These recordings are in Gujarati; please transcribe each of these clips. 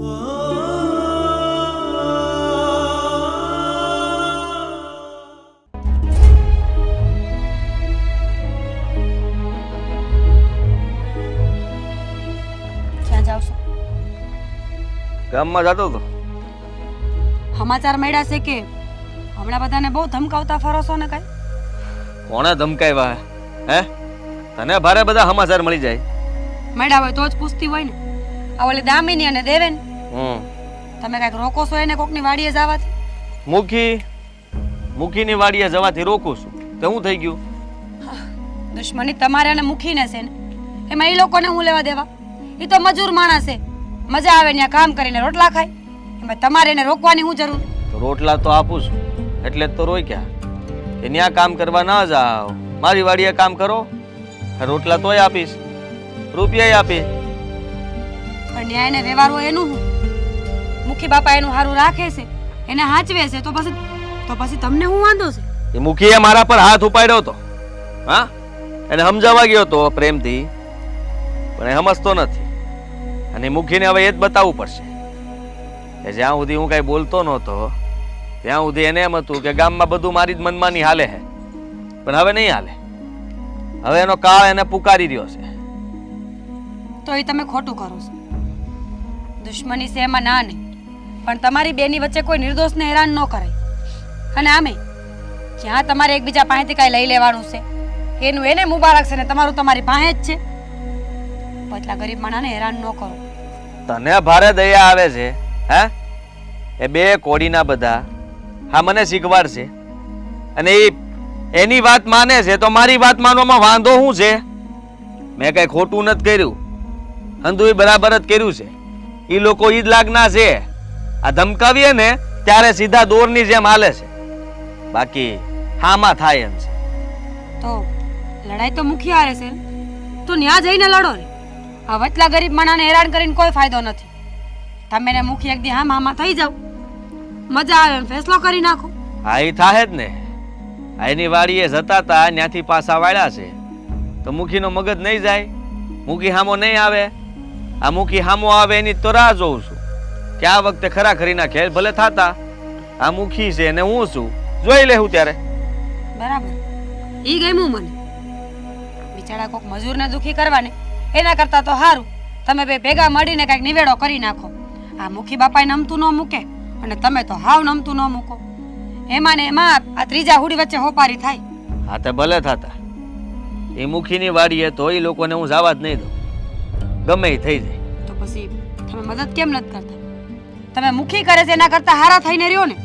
ક્યાં જાવ છો? ગામમાં જતો હતો. સમાચાર મળ્યા છે કે હમણાં બધાને બહુ ધમકાવતા ફરો છો ને કઈ? કોણે ધમકાવ્યા હે? તને ભારે બધા સમાચાર મળી જાય. મળ્યા હોય તો જ પૂછતી હોય ને. આ ઓલી દામિની અને દેવેન, હમ તમે કઈક રોકો છો એને કોકની વાડીએ જવાથી? મુખીની વાડીએ જવાથી રોકું છું તો શું થઈ ગયું? દુશ્મની તમારે અને મુખીને છે ને, એમાં એ લોકોને હું લેવા દેવા? એ તો મજૂર માણસ છે, મજા આવે ત્યાં કામ કરીને રોટલા ખાય. એમાં તમારે એને રોકવાની શું જરૂર? તો રોટલા તો આપું છું એટલે જ તો રોક્યા કે ત્યાં કામ કરવા ના જાઓ, મારી વાડીએ કામ કરો. રોટલા તોય આપીશ, રૂપિયા આપીશ. પણ ન્યાય ને વ્યવહાર હોય એનું શું? મુખી બાપા એનું સારું રાખે છે, એને હાચવે છે, તો પછી તમને શું વાંધો છે? એ મુખીએ મારા પર હાથ ઉપાડ્યો હતો. હા, એને સમજાવવા ગયો હતો પ્રેમથી, પણ એ સમજતો નથી. અને મુખીને હવે એ જ બતાવવું પડશે કે જ્યાં સુધી હું કઈ બોલતો નહોતો ત્યાં સુધી એને એમ હતું કે ગામમાં બધું મારી જ મનમાની હાલે છે. પણ હવે નહીં હાલે. હવે એનો કાળ એને પુકારી રહ્યો છે. તો એ તમે ખોટું કરો છો. દુશ્મની છે એમાં ના નહીં, પણ તમારી બેની વચ્ચે કોઈ નિર્દોષને હેરાન ન કરાય. અને આમે જ્યાં તમારે એકબીજા પાસેથી કાંઈ લઈ લેવાનું છે એનું એને મુબારક છે ને તમારું તમારી પાસે જ છે. પતલા ગરીબ માણાને હેરાન ન કરો. તને ભારે દયા આવે છે હે? એ બે કોડીના બધા હા મને શીખવાડશે અને એની વાત માને છે તો મારી વાત માનવામાં વાંધો શું છે? મેં કઈ ખોટું નથી કર્યું, હંધુય બરાબર જ કર્યું છે. એ લોકો ઈ જ લાગના છે. આ ધમકાવીએ ને ત્યારે સીધા દોરની જેમ હાલે છે, બાકી હામાં થાય એમ છે. તો લડાઈ તો મુખી હારે છે, તો ન્યા જઈને લડો ને. આ વચલા ગરીબ માણાને હેરાન કરીને કોઈ ફાયદો નથી. તમે ને મુખી એક દી હામાં થઈ જાવ, મજા આવે એમ ફેસલો કરી નાખો. હા એ થાય જ ને. એની વાડીએ જતા હતા ત્યાંથી પાછા વાળ્યા છે તો મુખીનો મગજ નહીં જાય? મુખી હામો નહીં આવે? આ મુખી હામો આવે એની તો રાહ જોઉં છું કે આ વખતે ખરાખરીના ખેલ ભલે થાતા. આ મુખી છે ને હું છું, જોઈ લેવું ત્યારે. બરાબર, ઈ ગમ્યું મને. બિચારા કોક મજૂરને દુખી કરવાને એના કરતા તો સારું તમે બે ભેગા મળીને કઈક નિવેડો કરી નાખો. આ મુખી બાપાએ નમતું ન મૂકે અને તમે તો હાવ નમતું ન મૂકો. એમાં ને એમાં આ ત્રીજા હુડી વચ્ચે હોપારી થાય. હા તે ભલે થાતા. એ મુખીની વાડીએ તો એ લોકોને હું જવા જ નહીં દઉં, ગમે એ થઈ જાય. તો પછી તમે મદદ કેમ નથી કરતા? તમે મુખી કરે છે એના કરતા હારા થઈને રહ્યો ને.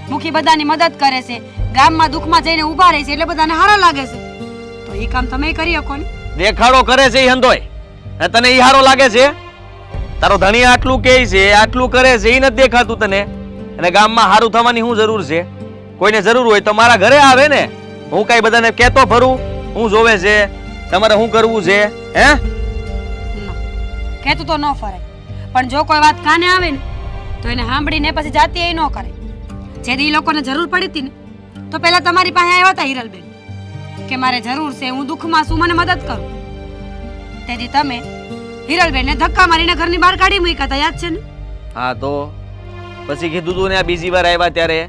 મુખી બધાની મદદ કરે છે, ગામમાં દુઃખમાં જઈને ઊભા રહે છે એટલે બધાને હારા લાગે છે. તો એ કામ તમે કરી શકો ને. દેખાડો કરે છે એ હંધોય, અને તને ઈ હારો લાગે છે? તારો ધણી આટલું કહે છે, આટલું કરે છે, એ નથી દેખાતું તને? અને ગામમાં હારું થવાની શું જરૂર છે? કોઈને જરૂર હોય તો મારા ઘરે આવે ને. હું કઈ બધાને કહેતો ફરું હું જોવે છે, તમારે શું કરવું છે હે? કહેતું તો ન ફરાય, પણ જો કોઈ વાત કાને આવે ને તો એને સાંભળીને પછી જાતિ એ ન કરે. જેથી એ લોકોને જરૂર પડી હતી ને તો પહેલા તમારી પાસે આવ્યા હતા હિરલબેન કે મારે જરૂર છે, હું દુઃખમાં છું, મને મદદ કરો. તેથી તમે હિરલબેનને ધક્કા મારીને ઘરની બહાર કાઢી મૂક્યા હતા, યાદ છે ને? હા તો પછી કીધું તું ને આ બીજી વાર આવ્યા ત્યારે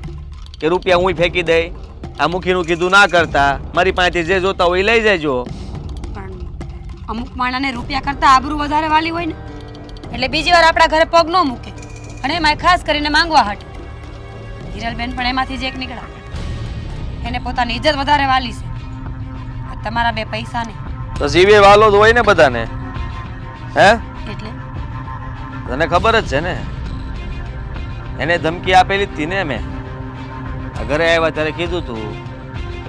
કે રૂપિયા હું ફેંકી દઈ. આ મુખીનું કીધું ના કરતા, મારી પાસેથી જે જોતા હોય એ લઈ જજો. પણ અમુક માણાને રૂપિયા કરતા આબરૂ વધારે વાલી હોય ને, એટલે બીજી વાર આપણા ઘરે પગ ન મૂકે. અને એમાં ખાસ કરીને માંગવા હટે. હિરલબેન પણ એમાંથી જ એક નીકળ્યા. એને પોતાની ઇજ્જત વધારે વાલી છે. આ તમારા બે પૈસા ને તો જીવે વાલો જ હોય ને બધાને હે? એટલે તને ખબર જ છે ને, એને ધમકી આપેલી જ હતી ને. મેં ઘરે આવ્યા ત્યારે કીધું તું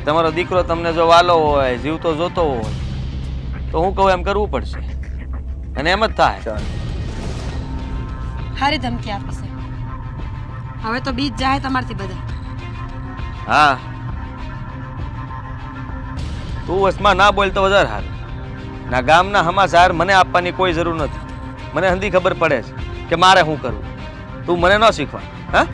તમારો દીકરો તમને જો વાલો હોય, જીવતો જોતો હોય તો હું કહું એમ કરવું પડશે. અને એમ જ થાય. હારી ધમકી આપી છે. હવે તો બીજ જાય તમારથી બધા. હા તું વસમાં ના બોલ તો વધારે સારું. ના ગામના સમાચાર મને આપવાની કોઈ જરૂર નથી. મને હંધી ખબર પડે છે કે મારે શું કરવું. તું મને ન શીખવા. હા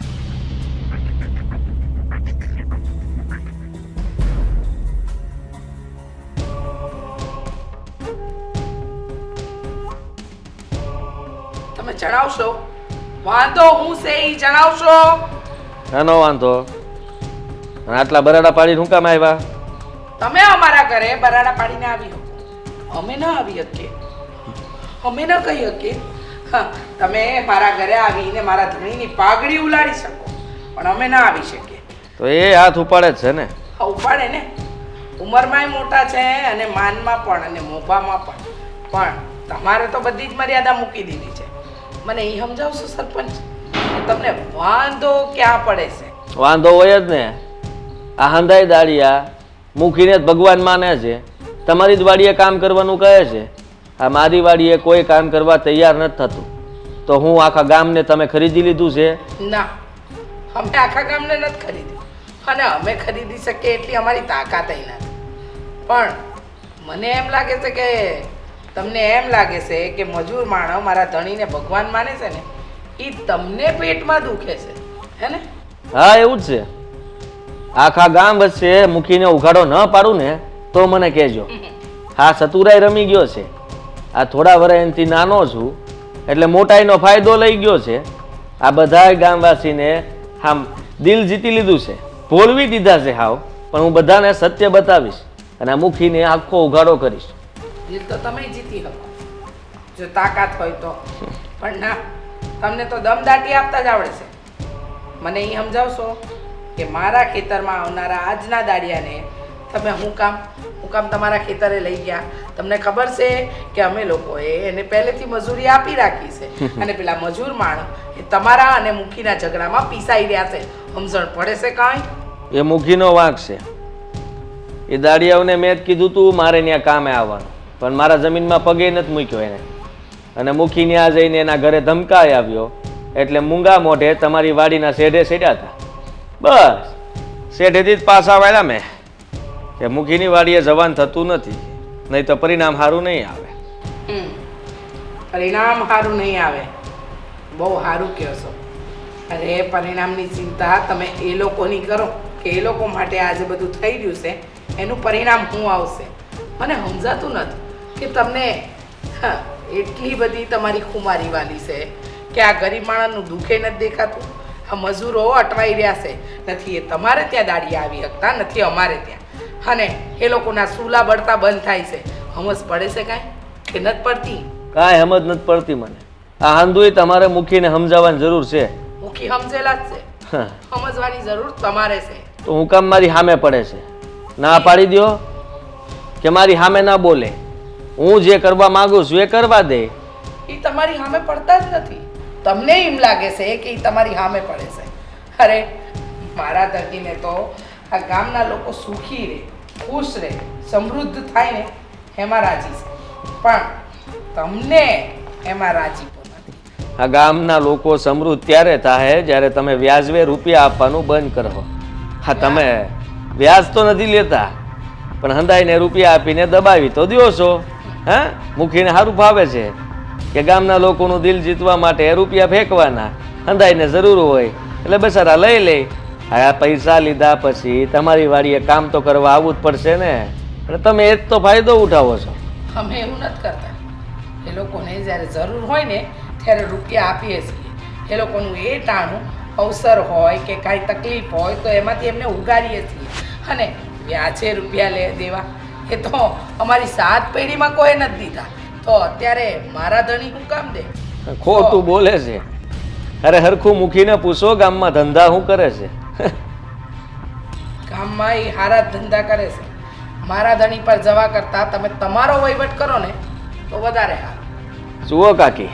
તમે જણાવશો વાંધો હું છે ઈ જણાવશો? નાનો વાંધો. અને આટલા બરાડા પાડી શું કામ આવ્યા? તમે અમારા ઘરે બરાડા પાડીને આવી શકો, અમે ન આવી શકીએ, અમે ન કહી શકીએ. હા, તમે મારા ઘરે આવીને મારા ધણીની પાઘડી ઉલાડી શકો, પણ અમે ના આવી શકીએ. તો એ હાથ ઉપાડે જ છે ને. હા, ઉપાડે ને. ઉંમરમાંય મોટા છે અને માનમાં પણ અને મોભામાં પણ તમારે તો બધી જ મર્યાદા મૂકી દીધી છે. મને એ સમજાવશો સરપંચ, તમને વાંધો ક્યાં પડે છે? વાંધો હોય જ ને. આ હંધાઈ દાડિયા મૂકીને જ ભગવાન માને છે. તમારી જ વાડીએ કામ કરવાનું કહે છે. આ મારી વાડીએ કોઈ કામ કરવા તૈયાર નથી થતું. તો હું આખા ગામને તમે ખરીદી લીધું છે? ના, અમે આખા ગામને નથી ખરીદી, અને અમે ખરીદી શકીએ એટલી અમારી તાકાત નથી. પણ મને એમ લાગે છે કે તમને એમ લાગે છે કે મજૂર માણસ મારા ધણીને ભગવાન માને છે ને, એ તમને પેટમાં દુખે છે, હે ને? હા, એવું જ છે. આખા ગામ વચ્ચે મૂકીને ઉઘાડો ન પાડું ને તો મને કહેજો. હા, સતુરાય રમી ગયો છે. આ થોડા વર્ષ એનાથી નાનો છું એટલે મોટાઈનો ફાયદો લઈ ગયો છે. આ બધા ગામવાસીને આમ દિલ જીતી લીધું છે, ભોળવી દીધા છે હાવ. પણ હું બધાને સત્ય બતાવીશ અને આ મૂકીને આખો ઉઘાડો કરીશ. દિલ તો તમે જીતી શકો જો તાકાત હોય તો, પણ ના, તમને તો દમદાટી આપતા જ આવડે છે. મને એ સમજાવશો કે મારા ખેતરમાં આવનારા આજના દાડિયાને તમે હું કામ તમારા ખેતરે લઈ ગયા? તમને ખબર છે કે અમે લોકોએ એને પહેલેથી મજૂરી આપી રાખી છે, અને પેલા મજૂર માણસ એ તમારા અને મુખીના ઝઘડામાં પીસાઈ રહ્યા છે. સમજણ પડે છે કાંઈ? એ મૂકીનો વાંક છે. એ દાડિયાઓને મેં જ કીધું તું મારે ત્યાં કામે આવવાનું, પણ મારા જમીનમાં પગે નથી મૂક્યો એને. અને મૂકી ત્યાં જઈને એના ઘરે ધમકાઈ આવ્યો એટલે મૂંગા મોઢે તમારી વાડીના શેઢે સેડ્યા હતા. બસ શેઢેથી જ પાછા વાળ્યા મેં કે મૂકીની વાડીએ જવાન થતું નથી, નહીં તો પરિણામ સારું નહીં આવે. પરિણામ સારું નહીં આવે, બહુ સારું કહો છો. અરે, પરિણામની ચિંતા તમે એ લોકોની કરો કે એ લોકો માટે આજે બધું થઈ રહ્યું છે એનું પરિણામ શું આવશે. મને સમજાતું નથી કે તમને એટલી બધી તમારી ખુમારી વાલી છે કે આ ગરીબ માણસનું દુઃખે નથી દેખાતું. આ મજૂરો અટવાઈ રહ્યા છે, નથી એ તમારે ત્યાં દાડી આવી શકતા, નથી અમારે ત્યાં, અને એ લોકોના સૂલા બળતા બંધ થાય છે. સમજ પડે છે કાંઈ કે નથી પડતી? કાંઈ સમજ નથી પડતી મને. આ હાંધુય તમારે મૂકીને સમજાવવાની જરૂર છે. મુખી સમજેલા જ છે, સમજવાની જરૂર તમારે છે. તો હું કામ મારી સામે પડે છે? ના પાડી દો કે મારી સામે ના બોલે. હું જે કરવા માંગુ છું એ કરવા દે. એ તમારી સામે પડતા જ નથી. તમને એમ લાગે છે કે એ તમારી સામે પડે છે. અરે, મારા ધરતીને તો આ ગામના લોકો સુખી રહે, ખુશ રહે, સમૃદ્ધ થાય ને એમાં રાજી છે, પણ તમને એમાં રાજીપો નથી. આ ગામના લોકો સમૃદ્ધ ત્યારે થાય જ્યારે તમે વ્યાજવે રૂપિયા આપવાનું બંધ કરો. હા, તમે વ્યાજ તો નથી લેતા, પણ હંધાઈને રૂપિયા આપીને દબાવી તો દ્યો છો. હા, મૂકીને સારું ફાવે છે કે ગામના લોકોનું દિલ જીતવા માટે રૂપિયા ફેંકવાના. હંધાઈને જરૂર હોય એટલે બસારા લઈ લે. આ પૈસા લીધા પછી તમારી વાડીએ કામ તો કરવા આવવું જ પડશે ને, અને તમે એ જ તો ફાયદો ઉઠાવો છો. અમે એવું નથી કરતા. એ લોકોને જ્યારે જરૂર હોય ને ત્યારે રૂપિયા આપીએ છીએ. એ લોકોનું એ ટાણું અવસર હોય કે કાંઈ તકલીફ હોય તો એમાંથી એમને ઉગાડીએ છીએ. અને વ્યાજે રૂપિયા દેવા એ તો અમારી 7 પેઢીમાં કોઈ નથી દીધા, તો અત્યારે મારા ધણી શું કામ દે? ખોટું બોલે છે. અરે, હરખું મૂકીને પૂછો ગામમાં ધંધા શું કરે છે? ગામમાં એ હારા જ ધંધા કરે છે. મારા ધણી પર જવા કરતા તમે તમારો વહીવટ કરો ને તો વધારે સારું. જુઓ કાકી,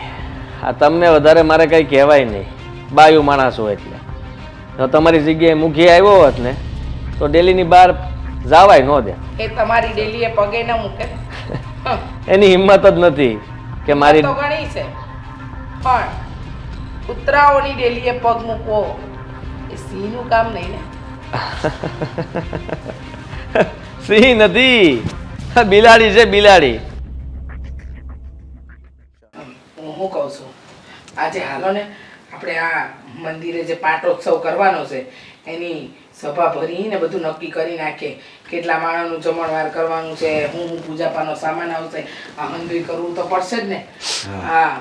આ તમને વધારે મારે કંઈ કહેવાય નહીં. બાયું માણસો એટલે જો તમારી જગ્યાએ મૂકી આવ્યો હોત ને તો ડેલીની બહાર જવાય ન દે. એ તમારી ડેલીએ પગે ન મૂકે. એની હિંમત જ નથી કે મારી તો ઘણી છે, પણ કૂતરાઓની ડેલીએ પગ મૂકવો એ સિંહનું કામ નહીં ને. સિંહ નથી, બિલાડી છે, બિલાડી. હું શું કહું છું, આજે હાલો ને આપણે આ મંદિરે જે પાટોત્સવ કરવાનો છે એની સભા ભરીને બધું નક્કી કરી નાખીએ. કેટલા માણસનું જમણવાર કરવાનું છે, હું પૂજાપાનો સામાન આવશે, આ મંદિર કરવું તો પડશે જ ને. હા,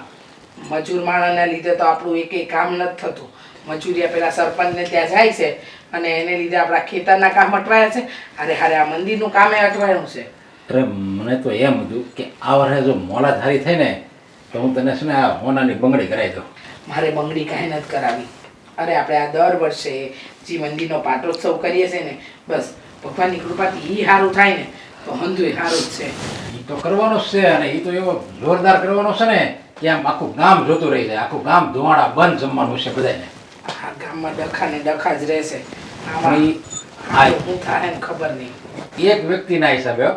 મજૂર માણસના લીધે તો આપણું એકેય કામ નથી થતું. મજૂરિયા પેલા સરપંચને ત્યાં જાય છે અને એને લીધે આપણા ખેતરના કામ અટવાયા છે. અરે હારે આ મંદિરનું કામે અટવાયું છે. અરે મને તો એમ હતું કે આ વર્ષે જો મોલાધારી થઈ ને તો હું તને છે ને આ હોનાની બંગડી કરાવી દઉં. મારે બંગડી કાંઈ નથી કરાવી. અરે આપણે આ દર વર્ષે જે મંદિરનો પાટોત્સવ કરીએ છીએ ને, બસ ભગવાનની કૃપાથી એ સારું થાય ને તો હંધુય સારું જ છે. એ તો કરવાનો જ છે અને એ તો એવો જોરદાર કરવાનો છે ને કે આમ આખું ગામ જોતું રહી જાય. આખું ગામ ધુવાડા બંધ જમવાનું છે બધાને. આ ગામમાં ડખા ને ડખા જ રહેશે. પણ આમાં ઈ આ શું થાય ને ખબર નહીં. એક વ્યક્તિના હિસાબે હો,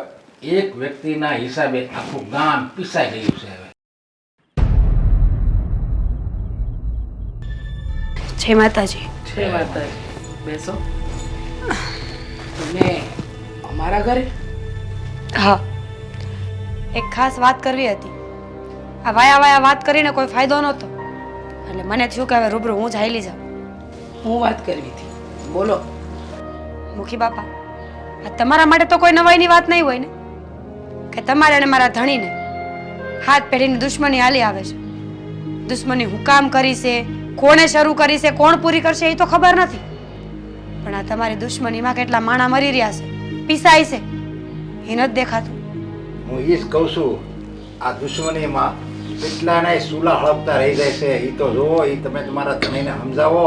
એક વ્યક્તિના હિસાબે આખું ગામ પીસાઈ ગયું છે હવે. જય માતાજી. છે માતાજી. બેસો. તમે અમારા ઘરે? હા, એક ખાસ વાત કરવી હતી. આ વાયા વાત કરીને કોઈ ફાયદો નહોતો, એટલે મને થયું કે હવે રૂબરૂ હું જ હાલી જાઉં. હું વાત કરવી હતી, બોલો. મુખી બાપા, આ તમારા માટે તો કોઈ નવાઈની વાત નહીં હોય ને કે તમારે અને મારા ધણીને હાથ પેઢીની દુશ્મની હાલી આવે છે. દુશ્મની હું કામ કરી છે, કોણે શરૂ કરી છે, કોણ પૂરી કરશે એ તો ખબર નથી, પણ આ તમારી દુશ્મનીમાં કેટલા માણા મરી રહ્યા છે, પીસાય છે, એ નથી દેખાતું. હું એ જ કહું છું, આ દુશ્મનીમાં કેટલાના સુલા હળપતા રહી જાય છે. એ તો જુઓ, એ તમે તમારા ધણીને સમજાવો.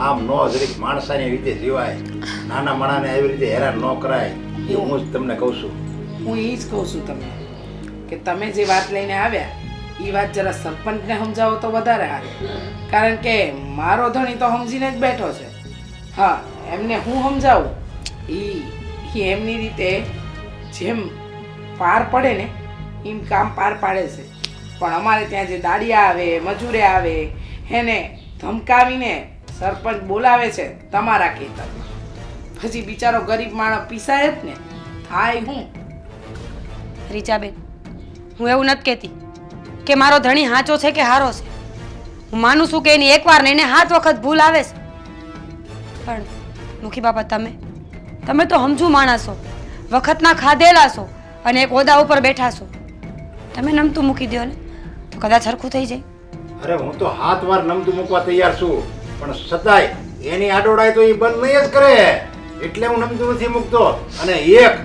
આમ નો જરીક માણસાની રીતે જીવાય, નાના માણાને એવી રીતે હેરાન ન કરાય. એ હું જ તમને કહું છું. હું એ જ કહું છું તમને કે તમે જે વાત લઈને આવ્યા એ વાત જરા સરપંચને સમજાવો તો વધારે સારું. કારણ કે મારો ધણી તો સમજીને જ બેઠો છે. હા, એમને હું સમજાવું એ એમની રીતે જેમ પાર પડે ને એમ કામ પાર પાડે છે. પણ અમારે ત્યાં જે દાડિયા આવે, મજૂરે આવે, એને ધમકાવીને સરપંચ બોલાવે છે તમારા ખેતરમાં. પછી બિચારો ગરીબ માણસ પીસાય જ ને. થાય હું રીચાબેન, હું એવું નથી કહેતી કે મારો ધણી હાચો છે કે હારો છે. હું માનું છું કે એની એકવાર નહીં ને 7 વખત ભૂલ આવે છે, પણ મુખી બાપા તમે તો સમજુ માણસ છો, વખતના ખાધેલા છો અને એક હોદ્દા ઉપર બેઠા છો. તમે નમતું મૂકી દો ને તો કદાચ હરખું થઈ જાય. અરે હું તો હાથ વાર નમતું મૂકવા તૈયાર છું, પણ સદાય એની આડોડાય તો એ બંધ નહીં જ કરે. એટલે હું નમતું નથી મૂકતો. અને એક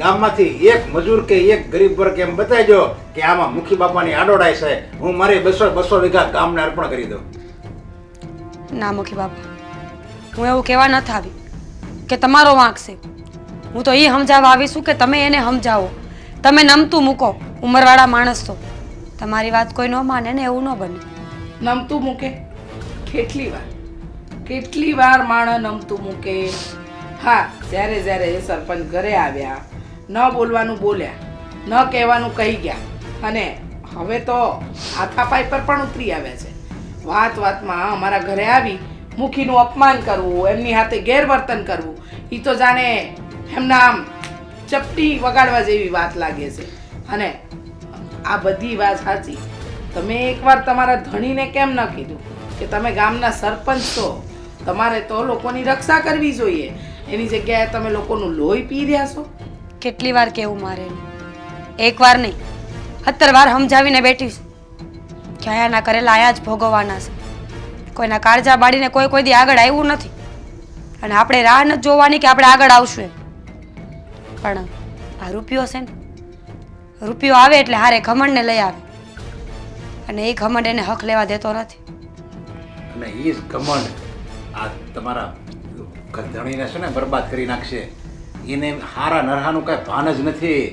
ગામમાંથી એક મજૂર કે એક ગરીબ વર્ગ એમ બતાવજો કે આમાં મુખી બાપાની આડોડાય છે, હું મારી 200 વીઘા ગામને અર્પણ કરી દઉં. ના મુખી બાપા, હું એવું કહેવા નથી આવી કે તમારો વાંક છે. હું તો એ સમજાવવા આવી છું કે તમે એને સમજાવો. તમે નમતું મૂકો, ઉંમરવાળા માણસ છો, તમારી વાત કોઈ ન માને ને એવું ન બને. નમતું મૂકે? કેટલી વાર માણસ નમતું મૂકે. હા, જ્યારે એ સરપંચ ઘરે આવ્યા, ન બોલવાનું બોલ્યા, ન કહેવાનું કહી ગયા, અને હવે તો હાથાપાઈ પર પણ ઉતરી આવ્યા છે. વાતમાં અમારા ઘરે આવી મુખીનું અપમાન કરવું, એમની હાથે ગેરવર્તન કરવું, એ તો જાણે એમના આમ ચપટી વગાડવા જેવી વાત લાગે છે. અને આ બધી વાત સાચી. તમે એકવાર તમારા ધણીને કેમ ન કીધું કે તમે ગામના સરપંચ છો, તમારે તો લોકોની રક્ષા કરવી જોઈએ. એની જગ્યાએ તમે લોકોનું લોહી પી રહ્યા છો. કેટલી વાર કેવું મારે? એક વાર નહીં, 17 વાર સમજાવીને બેઠી છું કે આયાના કરેલા આયા જ ભોગવવાના છે. કોઈના કાળજા બાળીને કોઈ દી આગળ આવ્યું નથી, અને આપણે રાહ નથી જોવાની કે આપણે આગળ આવશું એમ. પણ આ રૂપિયો છે ને, રૂપિયો આવે એટલે હારે ઘમંડને લઈ આવે, અને એ ઘમંડ એને હક લેવા દેતો નથી. અને એ જ ઘમંડ આ તમારા ધણીને છે ને બરબાદ કરી નાખશે. એને હારા નરહાનું કાંઈ ભાન જ નથી.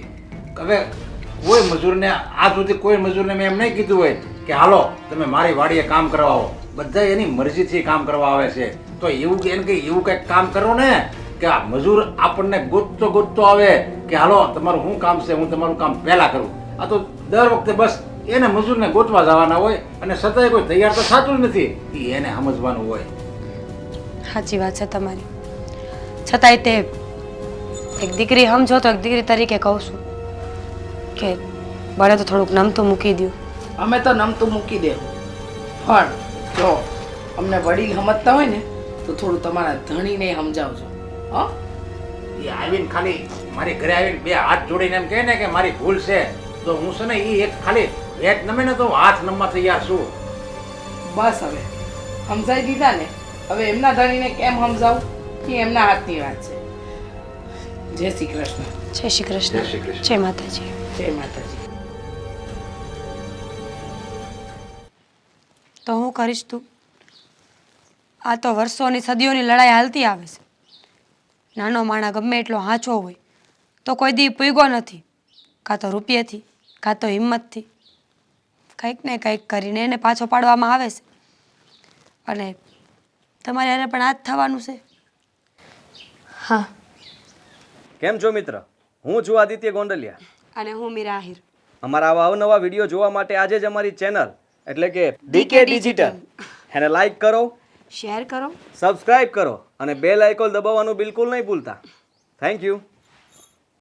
હવે કોઈ મજૂરને આજ સુધી કોઈ મજૂરને મેં એમ નહીં કીધું હોય કે હાલો તમે મારી વાડીએ કામ કરવાઓ. બધા એની મરજીથી કામ કરવા આવે છે. તો એવું એને કંઈ એવું કંઈક કામ કરો ને કે આ મજૂર આપણને ગોતતો આવે કે હાલો તમારું શું કામ છે, હું તમારું કામ પહેલાં કરું. આ તો દર વખતે બસ એને મજૂરને ગોતવા જવાના હોય અને છતાંય કોઈ તૈયાર તો થતું જ નથી. એ એને સમજવાનું હોય. સાચી વાત છે તમારી. છતાંય તે એક દીકરી સમજો તો એક દીકરી તરીકે કહું છું કે બને તો થોડુંક નમતું મૂકી દઉં. અમે તો નમતું મૂકી દે, પણ જો અમને વડીલ સમજતા હોય ને તો થોડું તમારા ધણીને સમજાવજો. હા, એ આવીને ખાલી મારી ઘરે આવીને 2 હાથ જોડીને એમ કહે ને કે મારી ભૂલ છે, તો હું છે ને એ એક ખાલી ભેટ નમે ને તો હાથ નમવા તૈયાર છું. બસ હવે સમજાઈ દીધા ને. હવે એમના ધણીને કેમ સમજાવું એ એમના હાથની વાત છે. જય શ્રી કૃષ્ણ. જય શ્રી જય શ્રી કૃષ્ણ. કૃષ્ણ. જય માતાજી. જય માતાજી. તો હું કરીશ તું? આ તો વર્ષોની સદીઓની લડાઈ હાલતી આવે છે. નાનો માણા ગમે એટલો હાંચો હોય તો કોઈ દી પૂગ્યો નથી, કાં તો રૂપિયાથી કાં તો હિંમતથી. કંઈક ને કંઈક કરીને એને પાછો પાડવામાં આવે છે. અને તમારે એને પણ આ જ થવાનું છે. હા. કેમ છો મિત્ર? હું છું આદિત્ય ગોંડલિયા. અને હું મીરા આહિર. અમારા આવા અવનવા વિડીયો જોવા માટે આજે જ અમારી ચેનલ એટલે કે ડીકે ડિજિટલ એને લાઈક કરો, શેર કરો. સબસ્ક્રાઇબ કરો અને બેલ આઇકોન દબાવવાનું બિલકુલ નહીં ભૂલતા. Thank you.